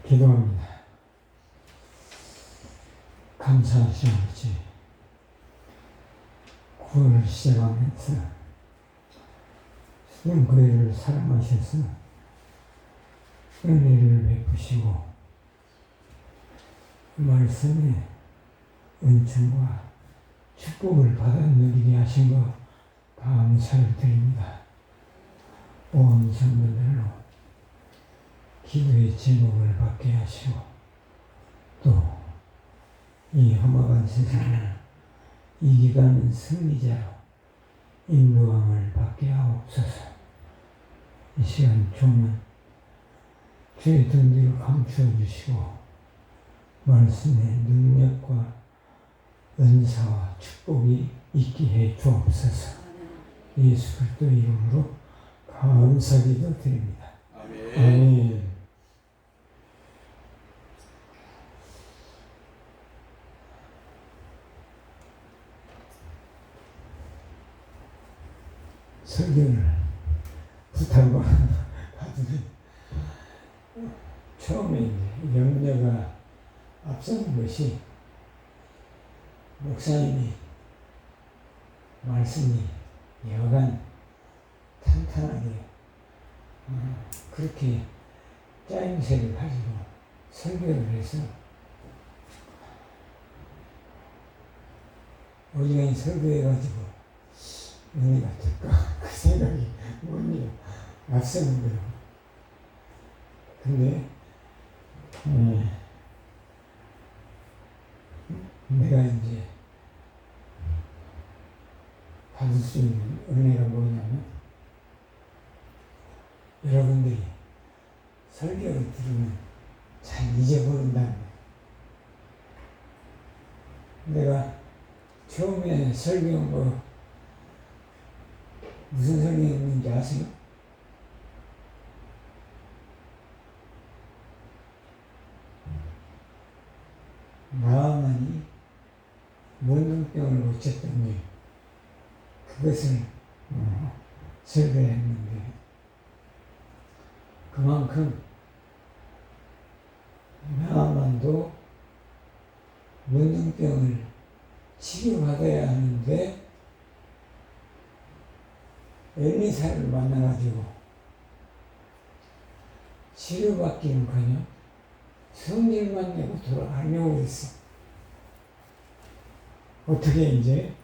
기도합니다. 감사하시 아버지, 구원을 시작하면서 주님 그이를 사랑하셔서 은혜를 베푸시고 그 말씀에 은총과 축복을 받아 누리게 하신 것 감사를 드립니다. 온 성도들로 기도의 제목을 받게 하시고 또 이 험악한 세상을 이기가는 승리자로 인도함을 받게 하옵소서. 이 시간 종은 주의 든지를 감추어 주시고 말씀의 능력과 은사와 축복이 있게 해 주옵소서. 예수 그리스도의 이름으로 감사기도 드립니다. 아멘. 아멘. 설교를 부탁을 받으면 처음에 이제 염려가 앞서는 것이 목사님이 말씀이 여간 탄탄하게 그렇게 짜임새를 가지고 설교를 해서 어지간히 설교해가지고 은혜가 될까? 그 생각이 뭔지 앞서는 거예요. 근데 내가 이제 받을 수 있는 은혜가 뭐냐면 여러분들이 설교를 들으면 잘 잊어버린다는 거예요. 내가 처음에 설교한 거 무슨 설교했는지 아세요? 나아만이 문둥병을 고쳤더니 그것을 설교했는데 그만큼 나아만도 문둥병을 치료받아야 하는데 엘리사를 만나가지고 치료받기는커녕 성질만 내고 돌아가려고 했어. 어떻게 이제?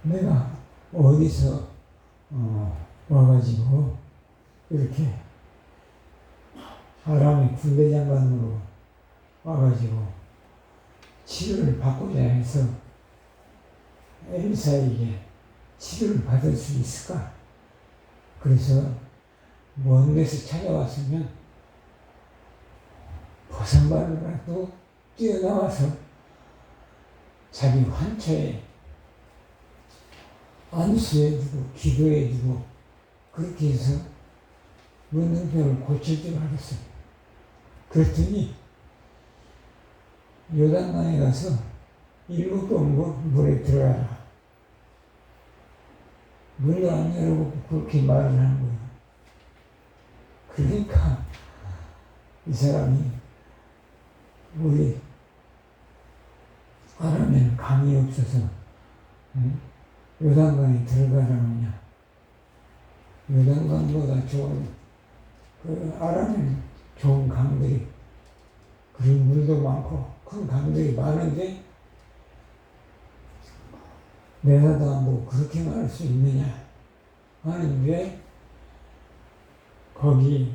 내가 어디서 와가지고 이렇게 아람의 군대장관으로 와가지고 치료를 받고자 해서 엘리사에게 치료를 받을 수 있을까? 그래서 먼 데서 찾아왔으면 보상받으라도 뛰어나와서 자기 환처에 안수해주고 기도해주고 그렇게 해서 문둥병을 고칠 줄 알았어요. 그랬더니 요단강에 가서 7번 물에 들어가라. 문을 안 열어보고 그렇게 말을 하는 거예요. 그러니까 이 사람이 우리 아람에는 강이 없어서 요단강에 들어가라느냐. 요단강보다 좋은 그 아람에는 좋은 강들이 그리고 물도 많고 큰 강들이 많은데 내가도 뭐 그렇게 말할 수 있느냐 하는데 거기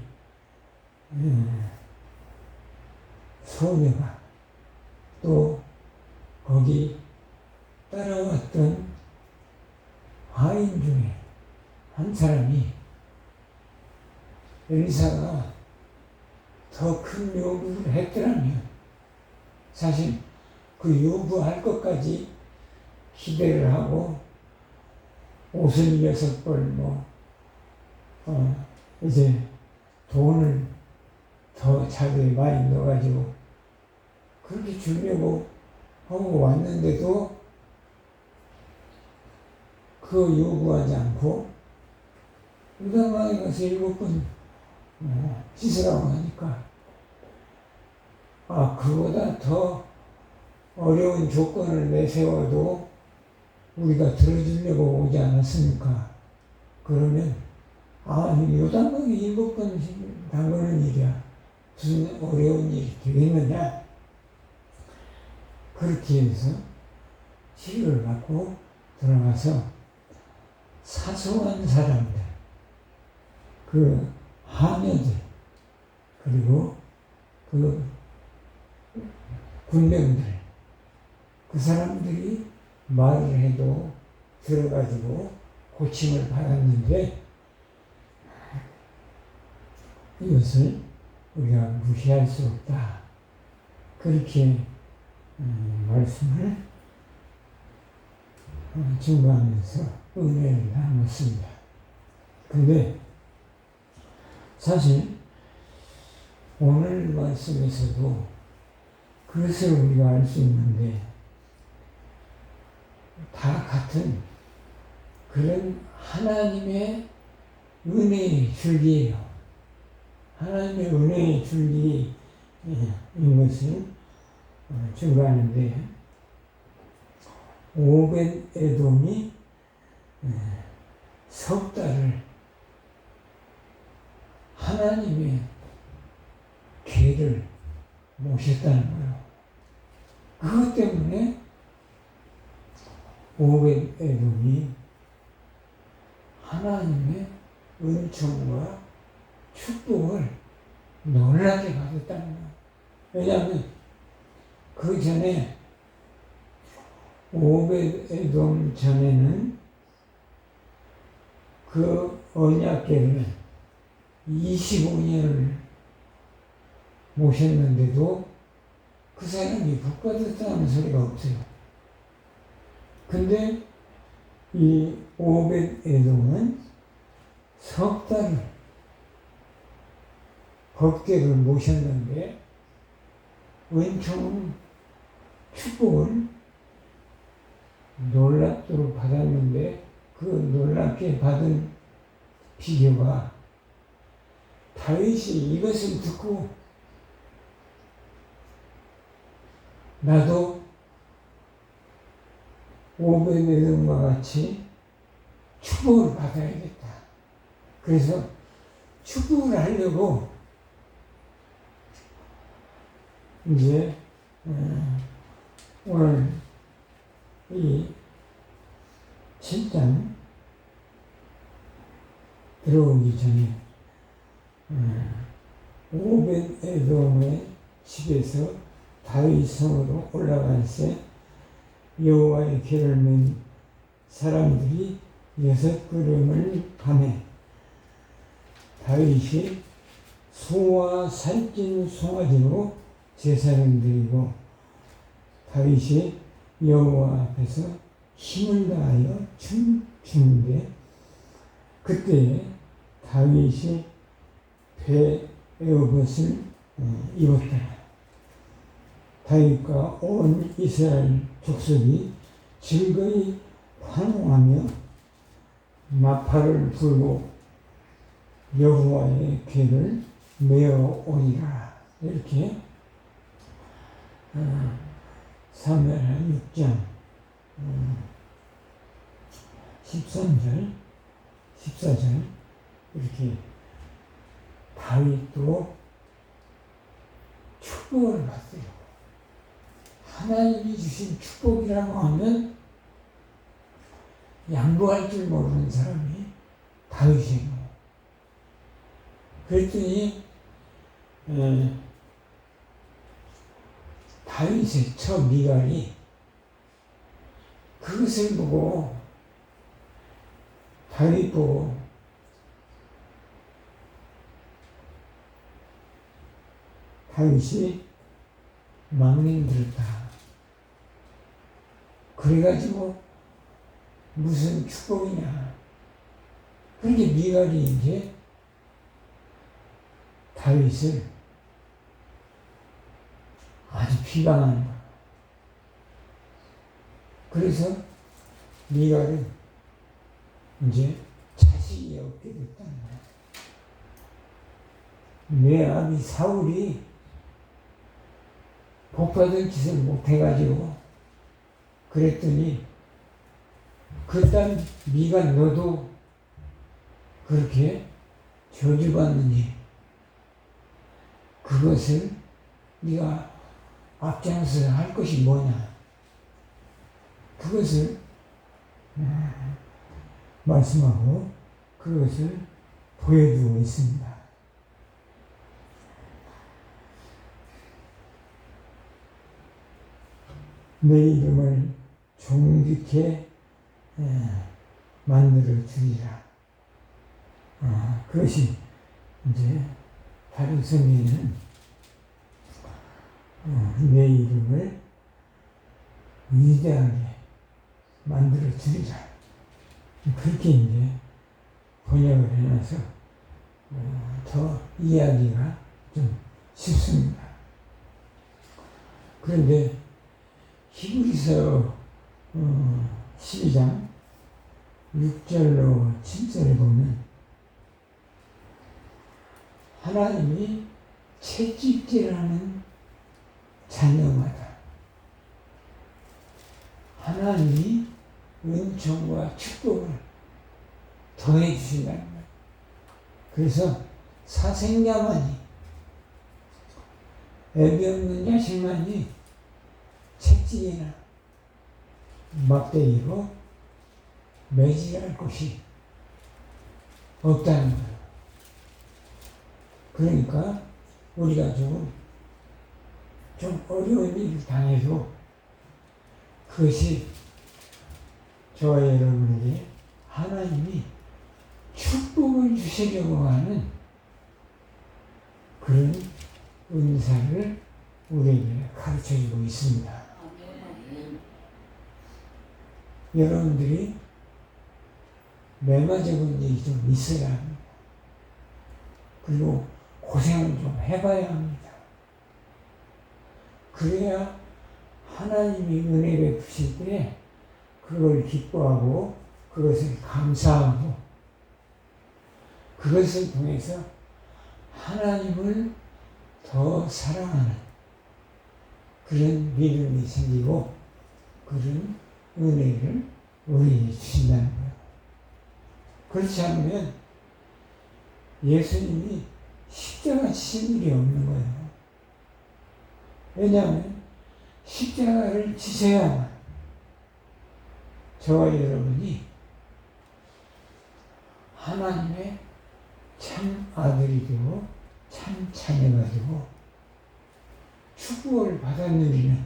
소녀가 또 거기 따라왔던 화인 중에 한 사람이 엘리사가 더 큰 요구를 했더라면 사실 그 요구할 것까지 기대를 하고 옷을 6벌 이제 돈을 더 자기에 많이 넣어가지고 그렇게 주려고 하고 왔는데도 그거 요구하지 않고 유단강에 가서 7번 씻으라고 하니까 그보다 더 어려운 조건을 내세워도 우리가 들어주려고 오지 않았습니까? 그러면 요단강에 7번 담그는 일이야. 무슨 어려운 일이 되겠느냐? 그렇게 해서 치료를 받고 들어가서 사소한 사람들, 그 하녀들, 그리고 그 군병들, 그 사람들이 말을 해도 들어가지고 고침을 받았는데 이것을 우리가 무시할 수 없다. 그렇게 말씀을 증거하면서 은혜를 나눴습니다. 근데 사실 오늘 말씀에서도 그것을 우리가 알 수 있는데 다 같은 그런 하나님의 은혜의 줄기예요. 하나님의 은혜의 줄기인 것을 증거하는데 오벳에돔이 석 달을 하나님의 궤를 모셨다는 거예요. 그것 때문에 오벳에돔이 하나님의 은총과 축복을 놀랍게 받았다는 거예요. 왜냐하면 그 전에 오벳에돔 전에는 그 언약궤를 25년을 모셨는데도 그 사람이 복받았다는 소리가 없어요. 근데 이 오벳에돔은 석 달을 법궤를 모셨는데 은총 축복을 놀랍도록 받았는데 그 놀랍게 받은 비교가 다윗이 이것을 듣고 나도 오벳에돔과 같이 축복을 받아야겠다. 그래서 축복을 하려고 이제 오늘 이 7장 들어오기 전에 오벳에돔의 집에서 다윗 성으로 올라갈새 여호와의 궤를 맨 사람들이 6걸음을 가매 다윗이 소와 살찐 송아지로 제사를 드리고 다윗이 여호와 앞에서 힘을 다하여 춤추는데 그때 다윗이 베에봇을 입었다. 다윗과 온 이스라엘 족속이 즐거이 환호하며 마파를 불고 여호와의 궤를 메어 오니라. 이렇게 사무엘하 6장 13절 14절 이렇게 다윗도 축복을 받으려고 하나님이 주신 축복이라고 하면 양보할 줄 모르는 사람이 다윗이에요. 그랬더니 다윗의 처 미갈이 그것을 보고 다윗 보고 다윗이 망령 들었다. 그래가지고 무슨 축복이냐. 그렇게 미갈이 이제 다윗을 아주 비방하는 거야. 그래서 미갈은 이제 자식이 없게 됐다는 거야. 내 아비 사울이 복받은 짓을 못해가지고 그랬더니 그딴 미갈 너도 그렇게 저주받느니 그것을 네가 앞장서 할 것이 뭐냐. 그것을 말씀하고 그것을 보여주고 있습니다. 내 이름을 존귀케 만들어 주리라. 그것이 이제 다른 성경에는 내 이름을 위대하게 만들어 주리라. 그렇게 이제 번역을 해놔서 더 이해하기가 좀 쉽습니다. 그런데 히브리서 12장 6절로 7절에 보면 하나님이 채찍질하는 자녀마다 하나님이 은총과 축복을 더해 주신다는 거예요. 그래서 사생자만이 애비 없는 자식만이 채찍이나 막대기로 매질할 것이 없다는 거예요. 그러니까 우리가 좀 어려운 일을 당해도 그것이 저와 여러분에게 하나님이 축복을 주시려고 하는 그런 은사를 우리에게 가르쳐주고 있습니다. 여러분들이 매맞은 일이 좀 있어야 합니다. 그리고 고생을 좀 해봐야 합니다. 그래야 하나님이 은혜 베푸실 때 그걸 기뻐하고 그것을 감사하고 그것을 통해서 하나님을 더 사랑하는 그런 믿음이 생기고 그런 은혜를 우리에게 주신다는 거예요. 그렇지 않으면 예수님이 십자가 지신 일이 없는 거예요. 왜냐하면 십자가를 지셔야만 저와 여러분이 하나님의 참 아들이 되고 참 자녀가 되고 축복을 받아 누리는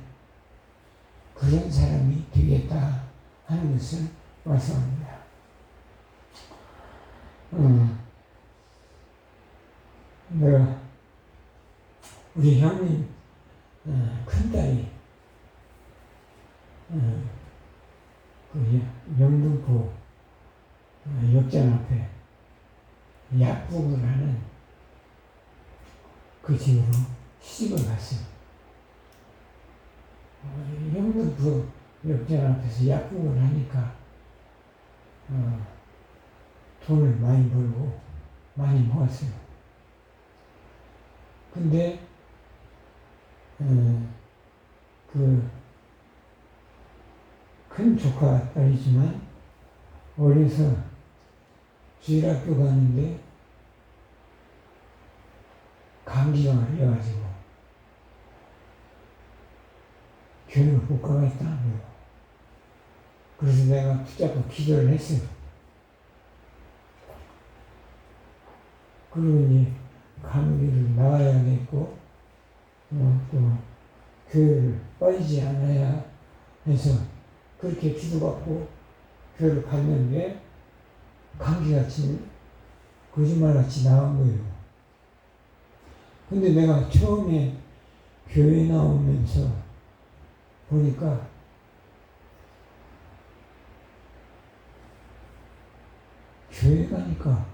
그런 사람이 되겠다 하는 것을 말씀합니다. 내가 우리 형님 큰딸이 그 영등포 역전 앞에 약국을 하는 그 집으로 시집을 갔어요. 영등포 역전 앞에서 약국을 하니까 돈을 많이 벌고 많이 모았어요. 근데 그 큰 조카 딸이지만 어려서 주일학교 가는데 감기가 걸려가지고 교육을 못 가겠다는 거예요. 그래서 내가 붙잡고 기도를 했어요. 그리고 이제 감기를 나가야겠고 또 교회를 빠지지 않아야 해서 그렇게 기도받고 교회를 갔는데 감기같이 거짓말같이 나간 거예요. 근데 내가 처음에 교회 나오면서 보니까 교회 가니까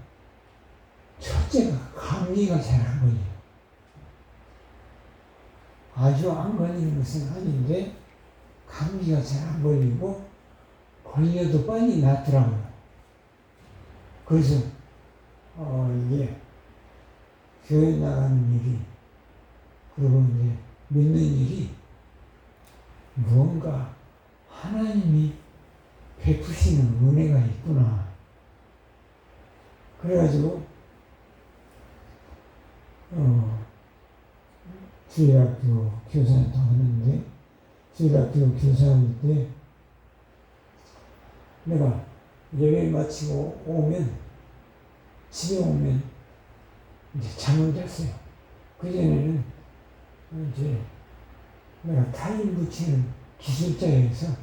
첫째가 감기가 잘 안 걸려요. 아주 안 걸리는 것은 아닌데 감기가 잘 안 걸리고 걸려도 빨리 낫더라고요. 그래서 이게 교회 나가는 일이 그리고 이제 믿는 일이 무언가 하나님이 베푸시는 은혜가 있구나. 그래가지고 주일학교 교사도 하는데 주일학교 교사할 때 내가 예배 마치고 집에 오면 이제 잠을 잤어요. 그전에는 이제 내가 타임 붙이는 기술자여서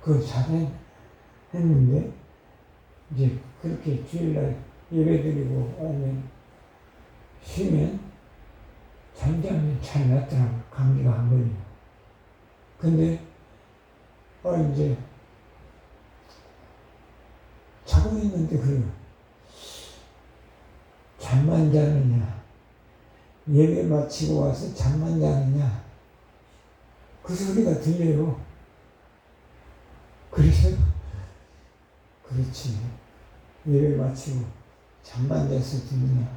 그걸 잘 했는데 이제 그렇게 주일날 예배 드리고 오면 쉬면 잠자면 잘 낫더라고요. 감기가 안 걸리고. 근데 이제 자고 있는데 그래요. 잠만 자느냐 예배 마치고 와서 잠만 자느냐 그 소리가 들려요. 그래서 그렇지 예배 마치고 잠만 자서 듣느냐.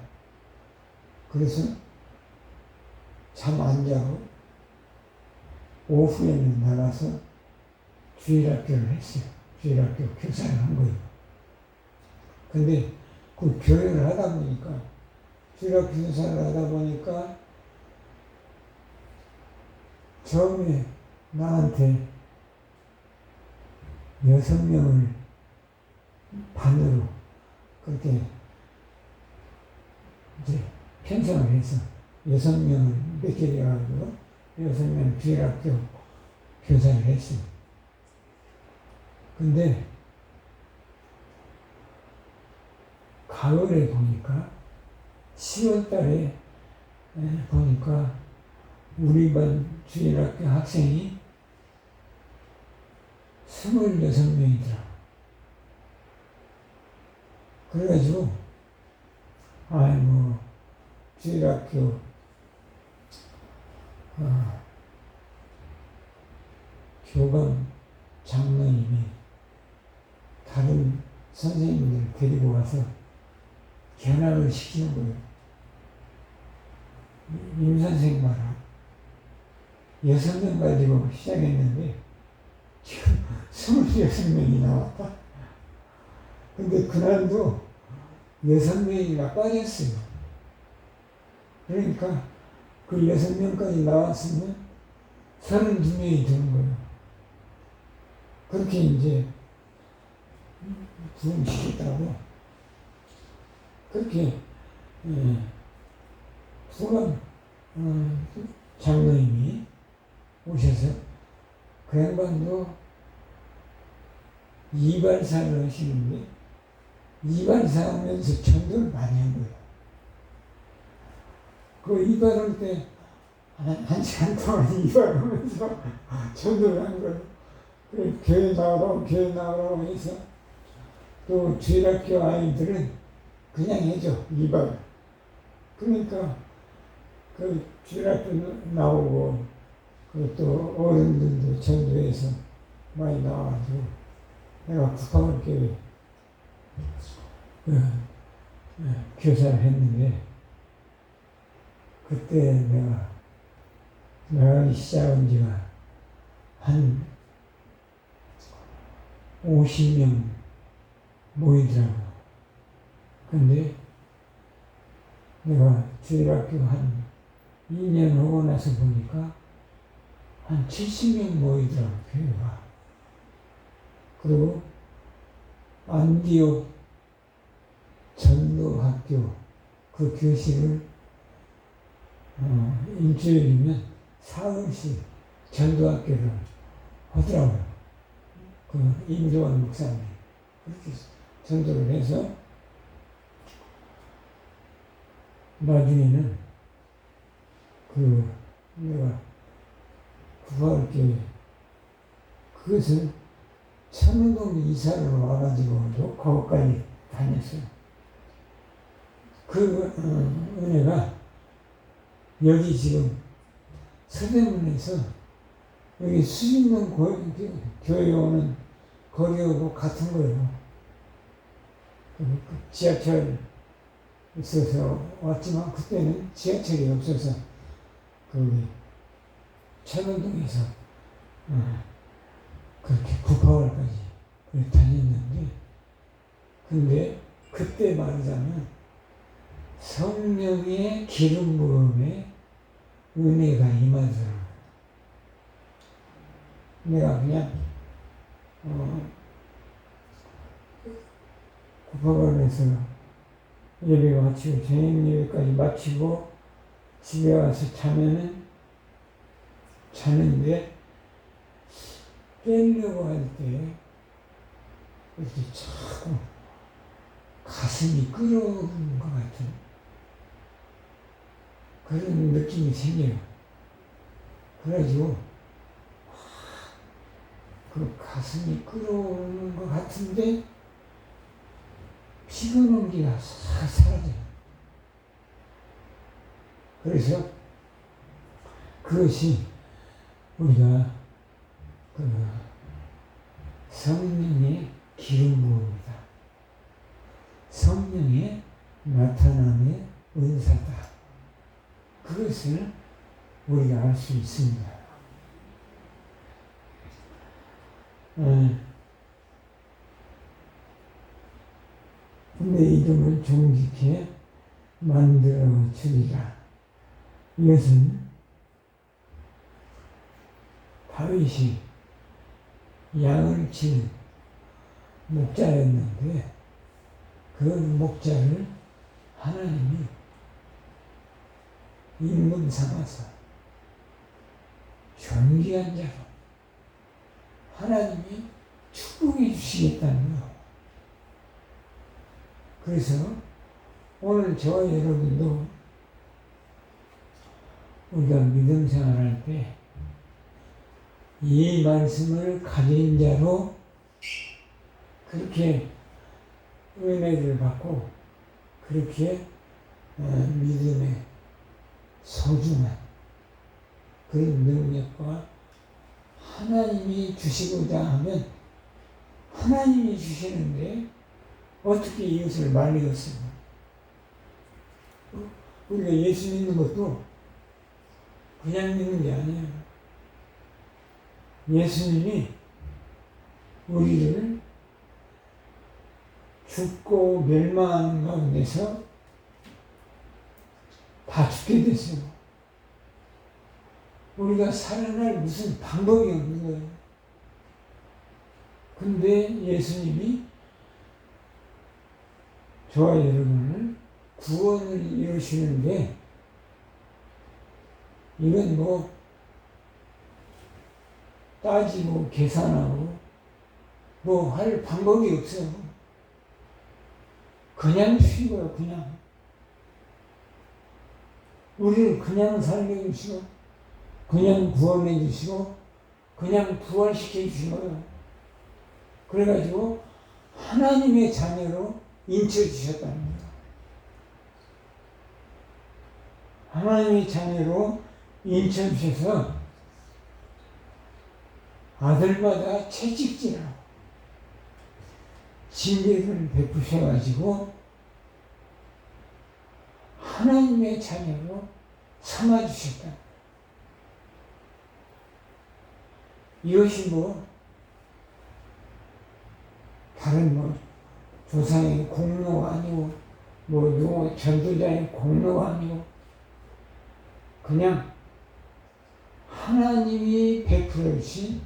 그래서 잠 안 자고 오후에는 나가서 주일학교를 했어요. 주일학교 교사를 한 거예요. 근데 그 교회를 하다 보니까 주일학교 교사를 하다 보니까 처음에 나한테 6명을 반으로 그렇게 이제 편성을 해서 6명을 맺게 돼가지고 6명 주일학교 교사를 했어요. 근데 가을에 보니까 10월 달에 보니까 우리 반 주일학교 학생이 26명이더라. 그래가지고 주일학교 교감 장로님이 다른 선생님들 데리고 와서 견학을 시키는 거예요. 임 선생 봐라. 6명 가지고 시작했는데 지금 26명이 나왔다. 근데 그날도 6명이나 빠졌어요. 그러니까 그 6명까지 나왔으면 32명이 되는 거예요. 그렇게 이제 부흥시켰다고 그렇게 후감 장로님이 오셔서 그 양반도 이발사를 하시는데 이발사 하면서 전도를 많이 한 거예요. 그 이발할 때 한 시간 동안 이발하면서 전도를 한 거예요. 교회 나오라고 해서 또 주일학교 아이들은 그냥 해줘, 이발. 그러니까 그 주일학교 나오고 또 어른들도 전도해서 많이 나와가지고 내가 국학학교에 교사를 했는데 그때 내가 나가기 시작한 지가 한 50명 모이더라고요. 근데 내가 주일학교 한 2년 하고 나서 보니까 한 70명 모이더라고요, 교회가. 그리고 안디옥 전도학교 그 교실을 일주일이면 사흘씩 전도학교를 하더라고요. 그 임조원 목사님 그렇게 전도를 해서 나중에는 내가 국학학교에 그것을 천호동 이사를 와가지고 거기까지 다녔어요. 그 은혜가 여기 지금 서대문에서 여기 수직문 교회 오는 거리하고 같은 거예요. 그 지하철 있어서 왔지만 그때는 지하철이 없어서 그 천원동에서 그렇게 구파발까지 다녔는데, 근데 그때 말하자면 성령의 기름 부음에 은혜가 임하더라고요. 내가 그냥 구파발에서 예배 마치고 저녁 예배까지 마치고 집에 와서 자는데 깨려고 할 때 이렇게 자꾸 가슴이 끓어오는 것 같은 그런 느낌이 생겨요. 그래가지고 그 가슴이 끓어오는 것 같은데 피곤한 기가 싹 사라져요. 그래서 그것이 우리가 그 성령의 기름 부음이다. 성령의 나타남의 은사다. 그것을 우리가 알 수 있습니다. 내 이름을 존귀케 만들어 주리라. 이것은 다윗이 양을 치는 목자였는데 그 목자를 하나님이 임금 삼아서 존귀한 자로 하나님이 축복해 주시겠다는 거. 그래서 오늘 저와 여러분도 우리가 믿음 생활할 때 이 말씀을 가진 자로 그렇게 은혜를 받고 그렇게 믿음의 소중한 그런 능력과 하나님이 주시고자 하면 하나님이 주시는데 어떻게 이웃을 말리겠어요? 우리가 예수 믿는 것도 그냥 믿는 게 아니에요. 예수님이 우리를 죽고 멸망하는 가운데서 다 죽게 됐어요. 우리가 살아날 무슨 방법이 없는 거예요. 근데 예수님이 저와 여러분을 구원을 이루시는데 이건 뭐 따지고 계산하고 뭐 할 방법이 없어요. 그냥 주신 거예요. 그냥 우리를 그냥 살게 해주시고 그냥 구원해 주시고 그냥 부활시켜 주신 거예요. 그래가지고 하나님의 자녀로 인쳐주셨다는 거예요. 하나님의 자녀로 인쳐주셔서 아들마다 채찍질하고 진리를 베푸셔가지고 하나님의 자녀로 삼아주셨다. 이것이 뭐 다른 뭐 조상의 공로가 아니고 뭐 전도자의 공로가 아니고 그냥 하나님이 베풀어 주신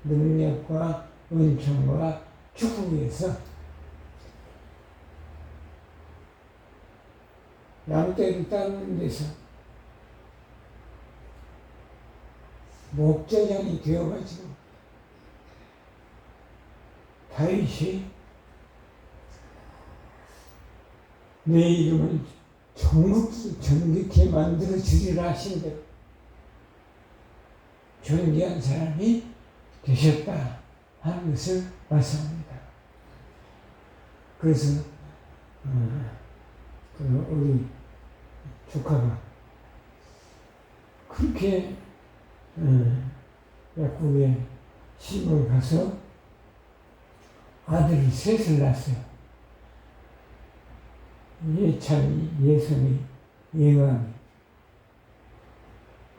능력과 은총과 축복에서 양떼를 따르는 데서 목자장이 되어가지고 다윗이 내 이름을 존귀케 만들어 주리라 하신 대로 존귀한 사람이 되셨다 하는 것을 말씀합니다. 그래서 우리 조카가 그렇게 약국에 시골 가서 아들이 셋을 낳았어요. 예찬이, 예선이, 예감이.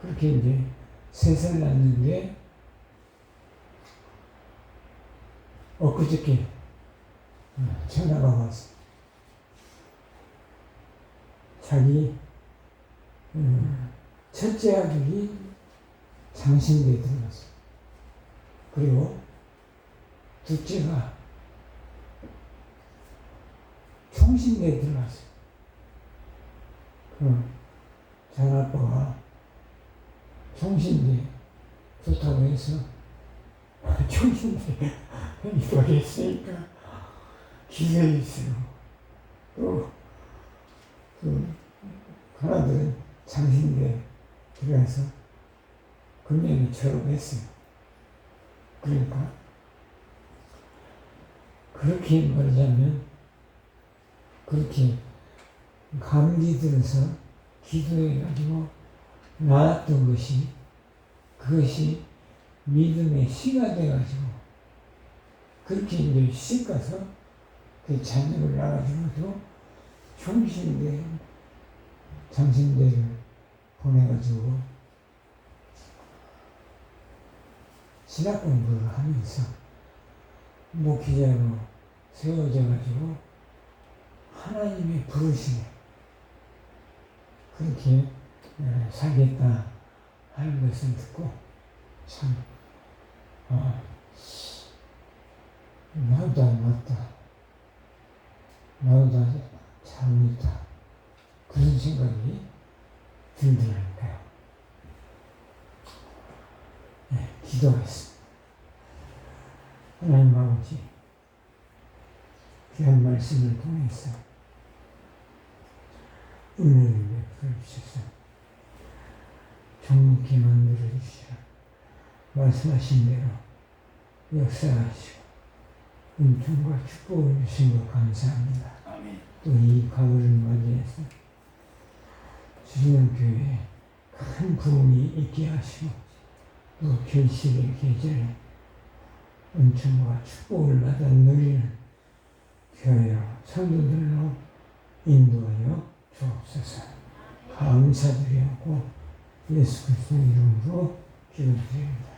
그렇게 이제 셋을 낳았는데 엊그저께 전화가 왔어. 자기 첫째 아들이 장신대에 들어갔어. 그리고 둘째가 총신대에 들어갔어. 그 장아빠가 총신대 좋다고 해서 총신대 입학했으니까 기절했어요. 또 하나들은 장신대 들어가서 금년에 졸업했어요. 그러니까 그렇게 말하자면 그렇게 감기 들어서 기도해가지고 나았던 것이 그것이 믿음의 씨가 돼가지고 그렇게 이제 시 가서 그 자녀를 낳아가지고도 총신대 장신대를 보내가지고 신학 공부를 하면서 목회자로 세워져가지고 하나님의 부르심에 그렇게 살겠다 하는 것을 듣고 참 나도 다 맞다. 나도 다 잘못했다. 그런 생각이 들더라니까요. 기도하겠습니다. 하나님 아버지, 귀한 말씀을 통해서 은혜를 베풀어 주셔서 정묵히 만들어 주시라. 말씀하신 대로 역사하시고 은총과 축복을 주신 것 감사합니다. 또 이 가을을 맞이해서 주시는 교회에 큰 부흥이 있게 하시고 또 결실의 계절에 은총과 축복을 받아 누리는 교회로 성도들로 인도하여 주옵소서. 감사드리고 예수 그리스도 이름으로 기도드립니다.